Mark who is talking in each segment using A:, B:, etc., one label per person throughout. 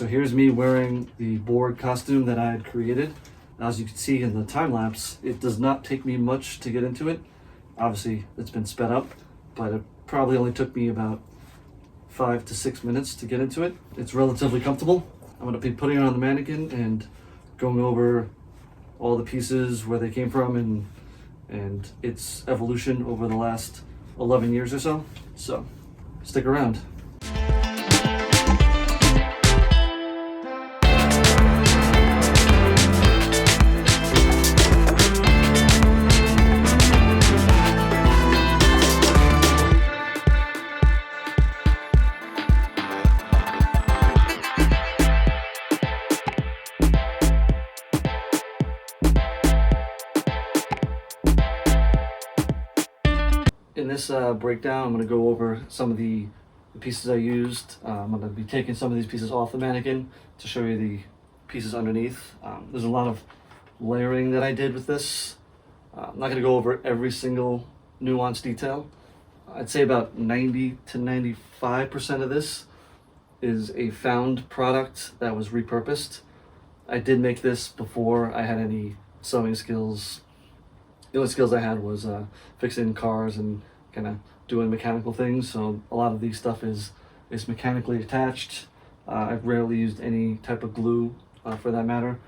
A: So here's me wearing the Borg costume that I had created. As you can see in the time lapse, it does not take me much to get into it. Obviously, it's been sped up, but it probably only took me about 5 to 6 minutes to get into it. It's relatively comfortable. I'm going to be putting it on the mannequin and going over all the pieces, where they came from, and its evolution over the last 11 years or so. So, stick around. In this breakdown, I'm going to go over some of the pieces I used. I'm going to be taking some of these pieces off the mannequin to show you the pieces underneath. There's a lot of layering that I did with this. I'm not going to go over every single nuanced detail. I'd say about 90 to 95% of this is a found product that was repurposed. I did make this before I had any sewing skills. The only skills I had was fixing cars and kind of doing mechanical things. So a lot of these stuff is mechanically attached. I've rarely used any type of glue for that matter.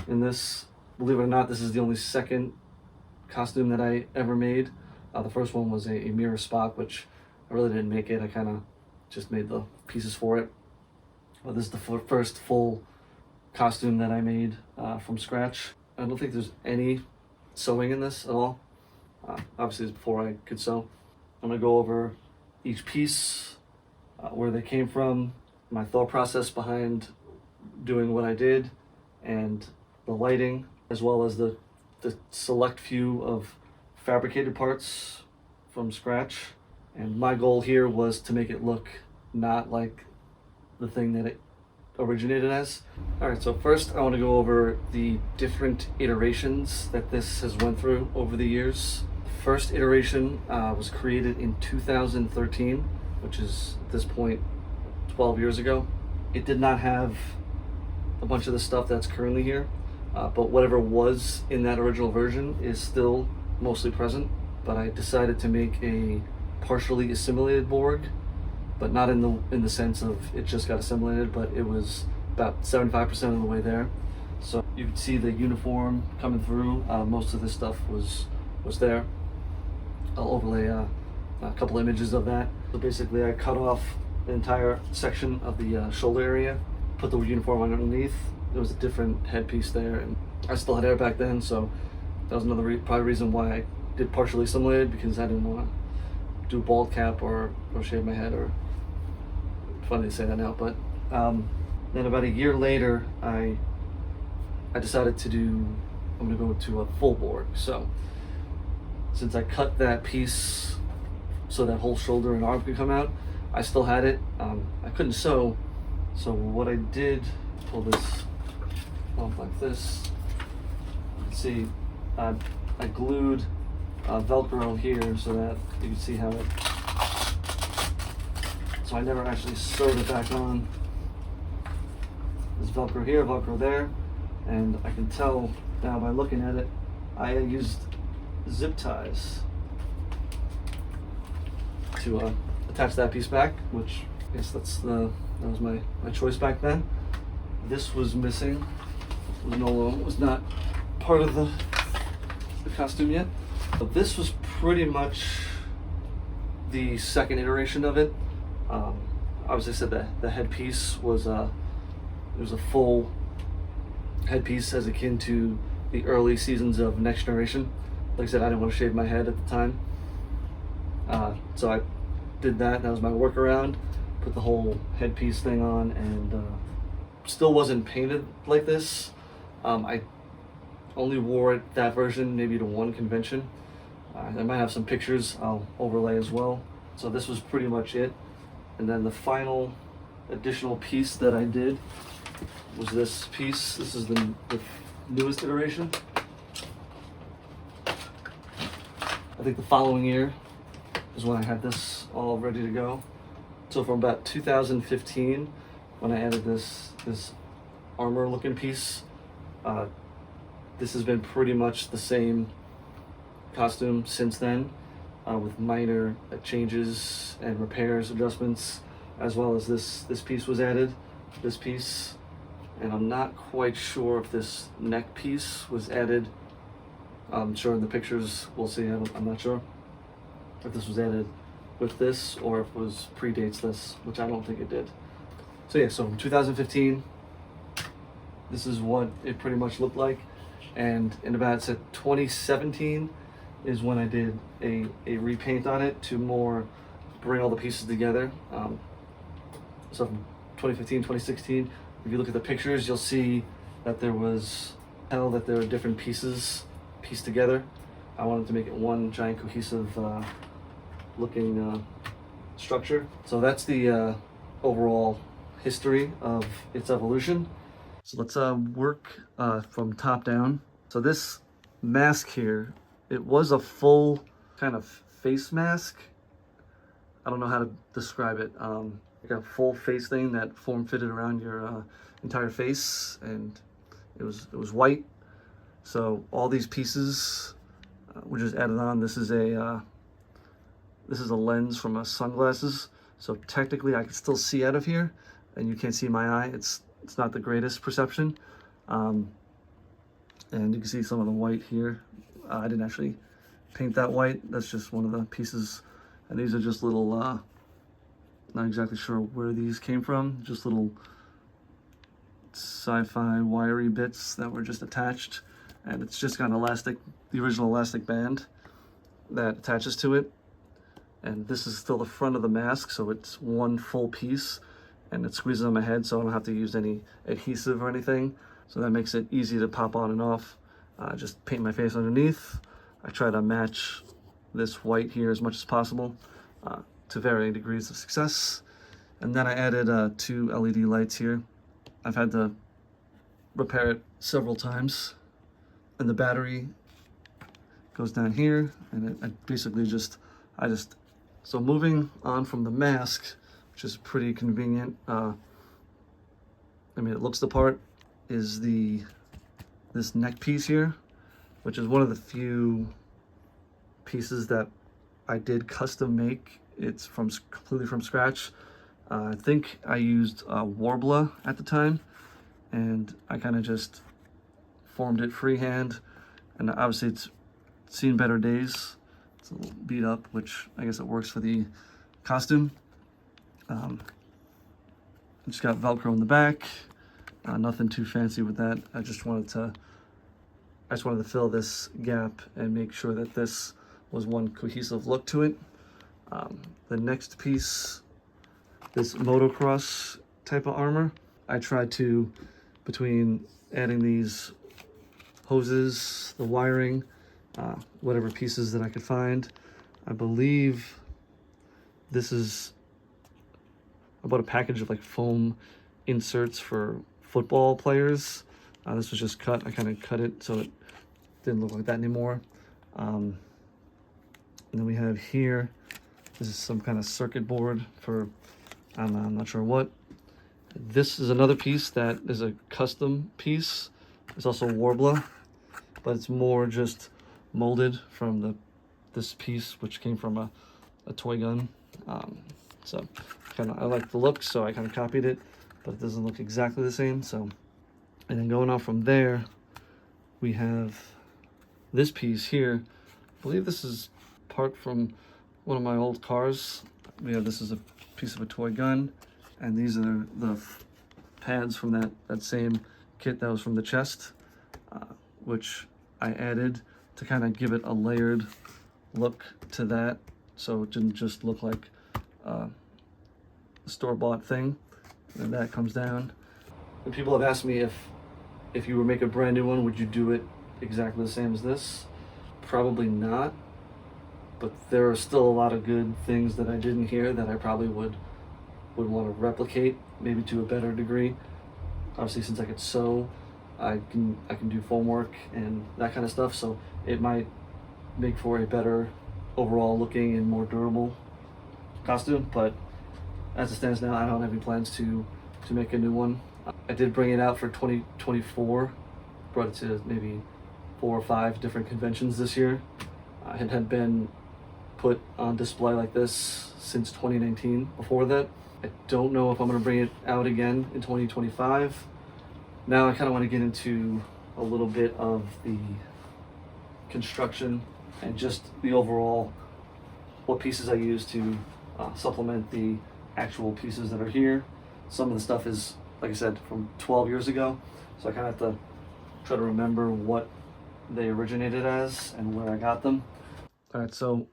A: In this, believe it or not, this is the only second costume that I ever made. The first one was a mirror spot, which I really didn't make it. I kind of just made the pieces for it. But this is the first full costume that I made from scratch. I don't think there's any sewing in this at all. Obviously, it's before I could sew. I'm going to go over each piece, where they came from, my thought process behind doing what I did, and the lighting, as well as the select few of fabricated parts from scratch. And my goal here was to make it look not like the thing that it originated as. Alright, so first I want to go over the different iterations that this has went through over the years. The first iteration was created in 2013, which is at this point 12 years ago. It did not have a bunch of the stuff that's currently here, but whatever was in that original version is still mostly present. But I decided to make a partially assimilated Borg, but not in the sense of it just got assimilated, but it was about 75% of the way there. So you can see the uniform coming through. Most of this stuff was there. I'll overlay a couple images of that. So basically I cut off the entire section of the shoulder area, put the uniform underneath. There was a different headpiece there, and I still had hair back then, so that was another probably reason why I did partially assimilated, because I didn't want to do a bald cap or shave my head. Or funny to say that now, but then about a year later, I decided to I'm gonna go to a full Borg. So since I cut that piece so that whole shoulder and arm could come out, I still had it. I couldn't sew, so what I did, pull this off like this. You can see I glued Velcro here so that you can see how it. So I never actually sewed it back on. There's Velcro here, Velcro there, and I can tell now by looking at it, I used zip ties to attach that piece back, which I guess that was my choice back then. This was missing. Was not part of the costume yet. But this was pretty much the second iteration of it. Obviously, I said that the headpiece was it was a full headpiece as akin to the early seasons of Next Generation. Like I said, I didn't want to shave my head at the time, so I did that. That was my workaround. Put the whole headpiece thing on, and still wasn't painted like this. I only wore it, that version, maybe to one convention. I might have some pictures I'll overlay as well. So this was pretty much it. And then the final additional piece that I did was this piece. This is the newest iteration. I think the following year is when I had this all ready to go. So from about 2015, when I added this this armor looking piece. This has been pretty much the same costume since then, with minor changes and repairs, adjustments, as well as this piece was added, this piece, and I'm not quite sure if this neck piece was added. I'm sure in the pictures we'll see. I'm not sure if this was added with this or if it was predates this, which I don't think it did. So yeah, so in 2015, this is what it pretty much looked like, and in about 2017 is when I did a repaint on it to more bring all the pieces together. So from 2015, 2016, if you look at the pictures, you'll see that there were different pieces pieced together. I wanted to make it one giant cohesive looking structure. So that's the overall history of its evolution. So let's work from top down. So this mask here, it was a full kind of face mask. I don't know how to describe it. Like a full face thing that form-fitted around your entire face, and it was white. So all these pieces were just added on. This is a lens from sunglasses. So technically, I can still see out of here, and you can't see my eye. It's not the greatest perception, and you can see some of the white here. I didn't actually paint that white. That's just one of the pieces, and these are just little. Not exactly sure where these came from. Just little sci-fi wiry bits that were just attached, and it's just got an elastic, the original elastic band that attaches to it. And this is still the front of the mask, so it's one full piece, and it squeezes on my head, so I don't have to use any adhesive or anything. So that makes it easy to pop on and off. Just paint my face underneath. I try to match this white here as much as possible, to varying degrees of success. And then I added 2 LED lights here. I've had to repair it several times. And the battery goes down here, and I basically so moving on from the mask, which is pretty convenient. I mean, it looks the part, is this neck piece here, which is one of the few pieces that I did custom make. It's completely from scratch. I think I used Warbler at the time, and I kind of just formed it freehand, and obviously it's seen better days. It's a little beat up, which I guess it works for the costume. It's got Velcro in the back. Nothing too fancy with that. I just wanted to fill this gap and make sure that this was one cohesive look to it. The next piece, this motocross type of armor, I tried to, between adding these hoses, the wiring, whatever pieces that I could find. I believe this is about a package of like foam inserts for football players. This was just cut. I kind of cut it so it didn't look like that anymore. And then we have here, this is some kind of circuit board for, I'm not sure what. This is another piece that is a custom piece. It's also Warbler, but it's more just molded from this piece, which came from a toy gun. So I like the look, so I kind of copied it, but it doesn't look exactly the same. So, and then going on from there, we have this piece here. I believe this is part from one of my old cars. This is a piece of a toy gun, and these are the pads from that same kit that was from the chest, which I added to kind of give it a layered look to that, so it didn't just look like a store-bought thing. And that comes down. And people have asked me if you were to make a brand new one, would you do it exactly the same as this? Probably not. But there are still a lot of good things that I did in here that I probably would want to replicate, maybe to a better degree. Obviously, since I could sew, I can do foam work and that kind of stuff, so it might make for a better overall looking and more durable costume. But as it stands now, I don't have any plans to make a new one. I did bring it out for 2024, brought it to maybe 4 or 5 different conventions this year. It had been put on display like this since 2019. Before that, I don't know if I'm going to bring it out again in 2025. Now I kind of want to get into a little bit of the construction and just the overall, what pieces I use to supplement the actual pieces that are here. Some of the stuff is, like I said, from 12 years ago, so I kind of have to try to remember what they originated as and where I got them. All right, so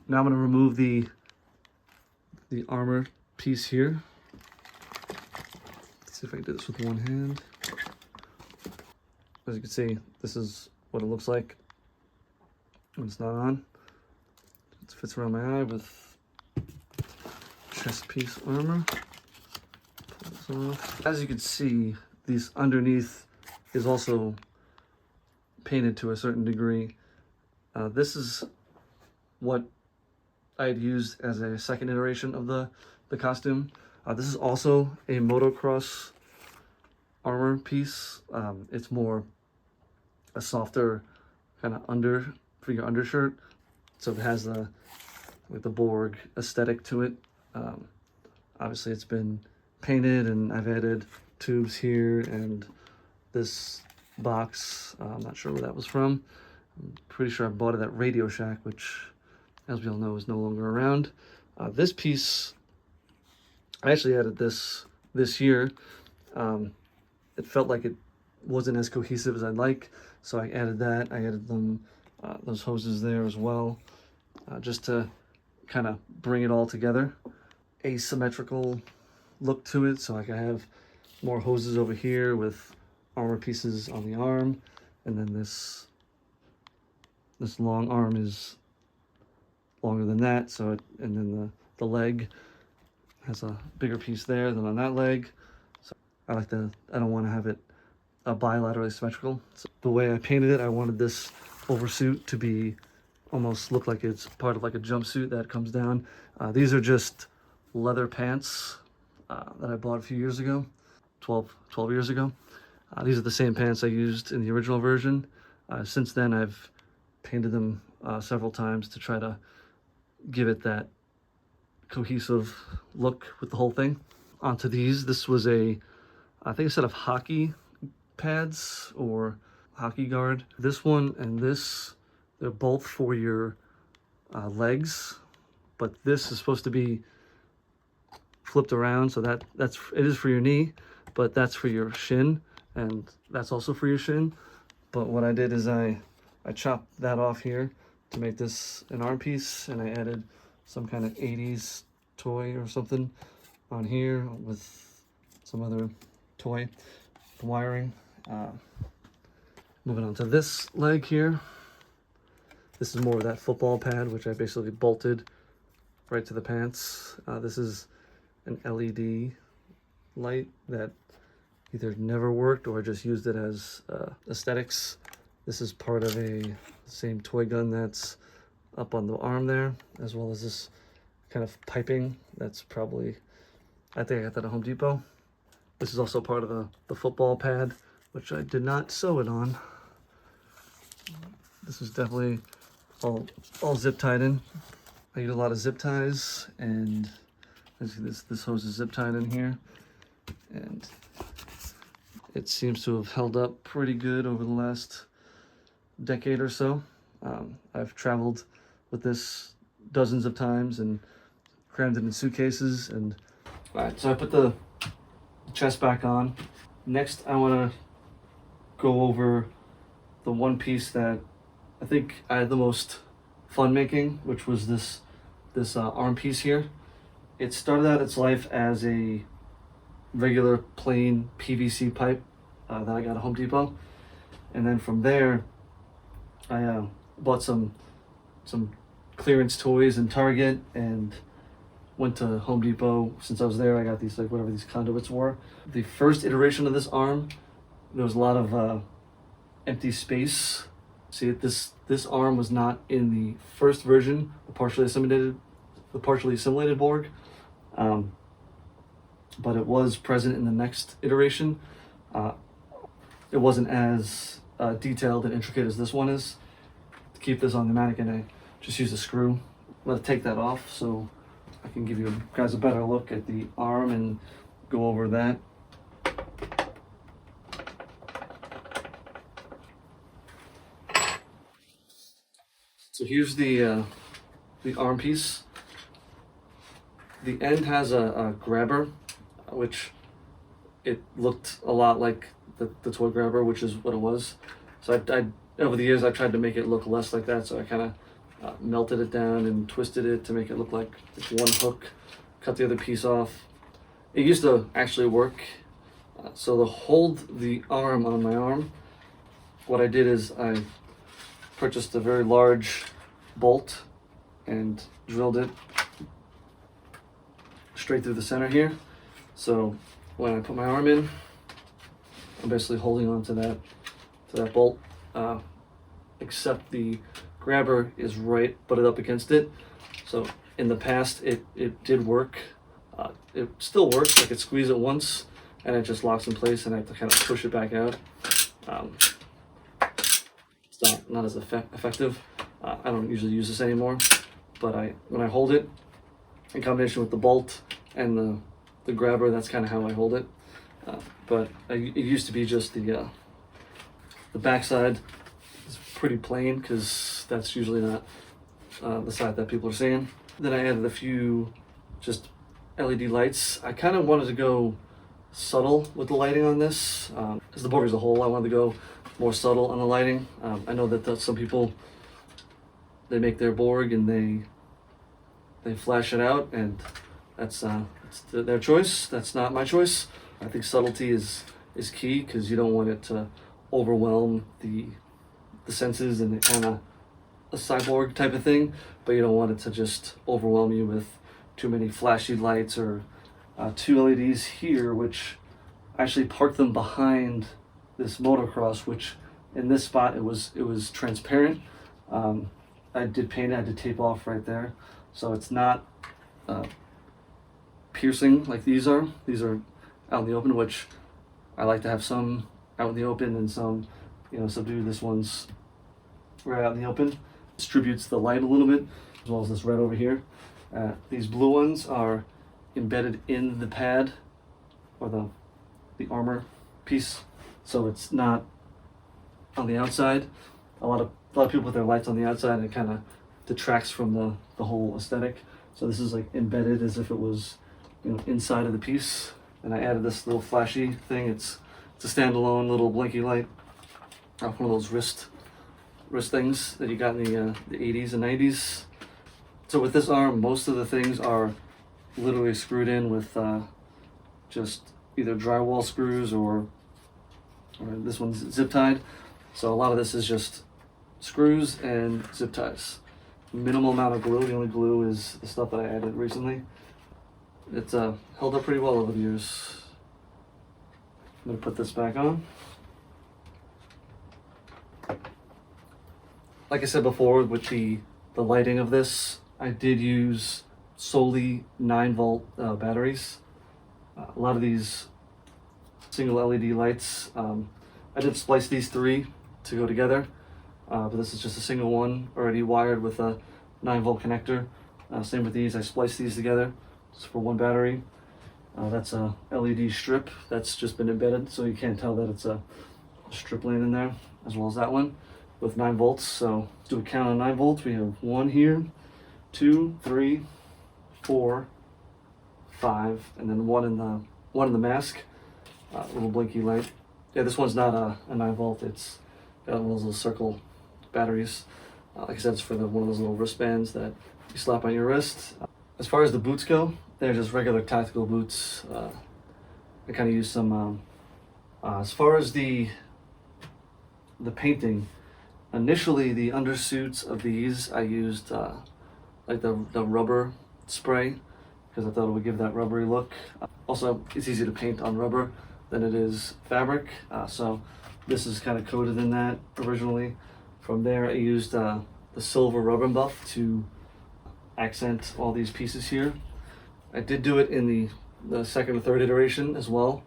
A: now I'm going to remove the armor piece here. Let's see if I can do this with one hand. As you can see, this is what it looks like when it's not on. It fits around my eye with chest piece armor. Pull this off. As you can see, these underneath is also painted to a certain degree. This is what I had used as a second iteration of the costume. This is also a motocross armor piece. It's more a softer kind of for your undershirt, so it has the Borg aesthetic to it. Obviously it's been painted, and I've added tubes here and this box. I'm not sure where that was from. I'm pretty sure I bought it at Radio Shack, which, as we all know, is no longer around. This piece, I actually added this year. It felt like it wasn't as cohesive as I'd like, so I added that. I added those hoses there as well, just to kind of bring it all together. Asymmetrical look to it, so like I have more hoses over here with armor pieces on the arm, and then this long arm is longer than that, so and then the leg has a bigger piece there than on that leg. So I don't want to have it bilaterally symmetrical. So the way I painted it, I wanted this oversuit to be almost look like it's part of like a jumpsuit that comes down. These are just leather pants that I bought a few years ago, 12 years ago. These are the same pants I used in the original version. Since then, I've painted them several times to try to give it that cohesive look with the whole thing. Onto these, this was I think a set of hockey pads or hockey guard. This one and this, they're both for your legs, but this is supposed to be flipped around, so it is for your knee, but that's for your shin, and that's also for your shin. But what I did is I chopped that off here to make this an arm piece, and I added some kind of 80s toy or something on here with some other toy wiring. Moving on to this leg here. This is more of that football pad, which I basically bolted right to the pants. This is an LED light that either never worked or I just used it as aesthetics. This is part of a same toy gun that's up on the arm there, as well as this kind of piping that's probably, I think I got that at Home Depot. This is also part of the football pad, which I did not sew it on. This is definitely all zip tied in. I use a lot of zip ties, and as you see, this hose is zip tied in here, and it seems to have held up pretty good over the last decade or so. I've traveled with this dozens of times and crammed it in suitcases. And all right, so I put the chest back on. Next, I want to go over the one piece that I think I had the most fun making, which was this arm piece here. It started out its life as a regular plain PVC pipe that I got at Home Depot, and then from there I bought some clearance toys in Target and went to Home Depot. Since I was there, I got these, like, whatever these conduits were. The first iteration of this arm, there was a lot of empty space. See, this arm was not in the first version, the partially assimilated Borg. but it was present in the next iteration. It wasn't as detailed and intricate as this one is. To keep this on the mannequin, I just used a screw. I'm going to take that off so I can give you guys a better look at the arm and go over that. So here's the arm piece. The end has a grabber, which it looked a lot like the toy grabber, which is what it was. So I over the years I tried to make it look less like that. So I kind of melted it down and twisted it to make it look like it's one hook. Cut the other piece off. It used to actually work. So to hold the arm on my arm, what I did is I purchased a very large bolt and drilled it straight through the center here. So when I put my arm in, I'm basically holding on to that bolt, except the grabber is right butted up against it. So in the past, it did work. It still works. I could squeeze it once, and it just locks in place, and I have to kind of push it back out. It's not as effective. I don't usually use this anymore, but when I hold it, in combination with the bolt and the grabber, that's kind of how I hold it. But it used to be just the backside is pretty plain because that's usually not the side that people are seeing. Then I added a few just LED lights. I kind of wanted to go subtle with the lighting on this. As the Borg as a whole, I wanted to go more subtle on the lighting. I know that some people, they make their Borg and they flash it out, and that's their choice. That's not my choice. I think subtlety is key because you don't want it to overwhelm the senses and kind of a cyborg type of thing, but you don't want it to just overwhelm you with too many flashy lights or two LEDs here, which I actually parked them behind this motocross, which in this spot it was transparent. I did paint it, I had to tape off right there, so it's not piercing like these are. These are out in the open, which I like to have some out in the open and some, subdued. This one's right out in the open. Distributes the light a little bit, as well as this red over here. These blue ones are embedded in the pad or the armor piece, so it's not on the outside. A lot of people put their lights on the outside, and it kind of detracts from the whole aesthetic. So this is like embedded as if it was, inside of the piece. And I added this little flashy thing. It's a standalone little blinky light, one of those wrist things that you got in the 80s and 90s. So with this arm, most of the things are literally screwed in with just either drywall screws or this one's zip tied. So a lot of this is just screws and zip ties. Minimal amount of glue. The only glue is the stuff that I added recently. It's held up pretty well over the years. I'm gonna put this back on. Like I said before, with the lighting of this, I did use solely 9-volt batteries. A lot of these single LED lights, I did splice these three to go together, but this is just a single one already wired with a 9-volt connector. Same with these, I spliced these together just for one battery. That's a LED strip that's just been embedded, so you can't tell that it's a strip laying in there, as well as that one with 9 volts. So let's do a count on 9 volts. We have 1 here, 2, 3, 4, 5, and then one in the mask. Little blinky light. Yeah, this one's not a 9 volt. It's got one of those little circle batteries. Like I said, it's for one of those little wristbands that you slap on your wrist. As far as the boots go, they're just regular tactical boots. I kind of use some. As far as the painting, initially the undersuits of these I used like the rubber spray because I thought it would give that rubbery look. Also, it's easy to paint on rubber than it is fabric, so this is kind of coated in that originally. From there, I used the silver rubber buff to accent all these pieces here. I did do it in the the second or third iteration as well,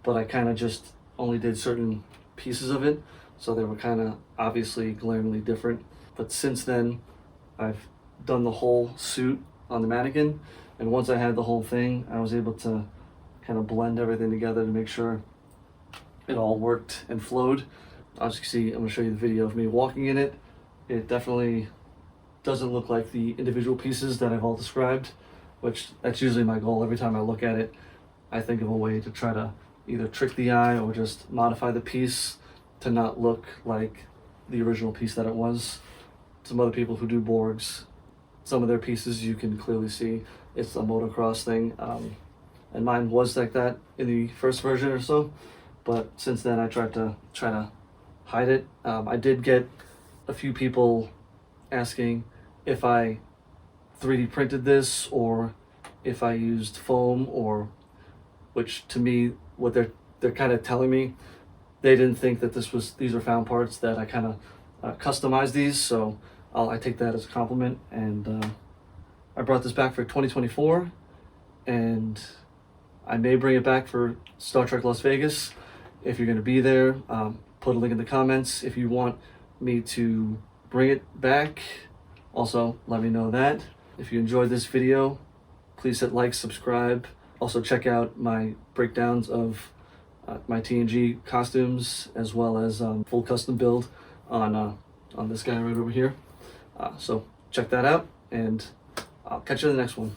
A: but I kind of just only did certain pieces of it, so they were kind of obviously glaringly different. But since then, I've done the whole suit on the mannequin, and once I had the whole thing, I was able to kind of blend everything together to make sure it all worked and flowed. As you can see, I'm going to show you the video of me walking in it. It definitely doesn't look like the individual pieces that I've all described, which that's usually my goal. Every time I look at it, I think of a way to try to either trick the eye or just modify the piece to not look like the original piece that it was. Some other people who do Borgs, some of their pieces you can clearly see it's a motocross thing, and mine was like that in the first version or so, but since then I tried to hide it. I did get a few people asking if I 3D printed this or if I used foam, or which to me, what they're kind of telling me, they didn't think that these are found parts, that I kind of customized these, so I take that as a compliment. And I brought this back for 2024, and I may bring it back for Star Trek Las Vegas. If you're going to be there, put a link in the comments if you want me to bring it back. Also, let me know that. If you enjoyed this video, please hit like, subscribe. Also check out my breakdowns of my TNG costumes, as well as full custom build on this guy right over here. So check that out, and I'll catch you in the next one.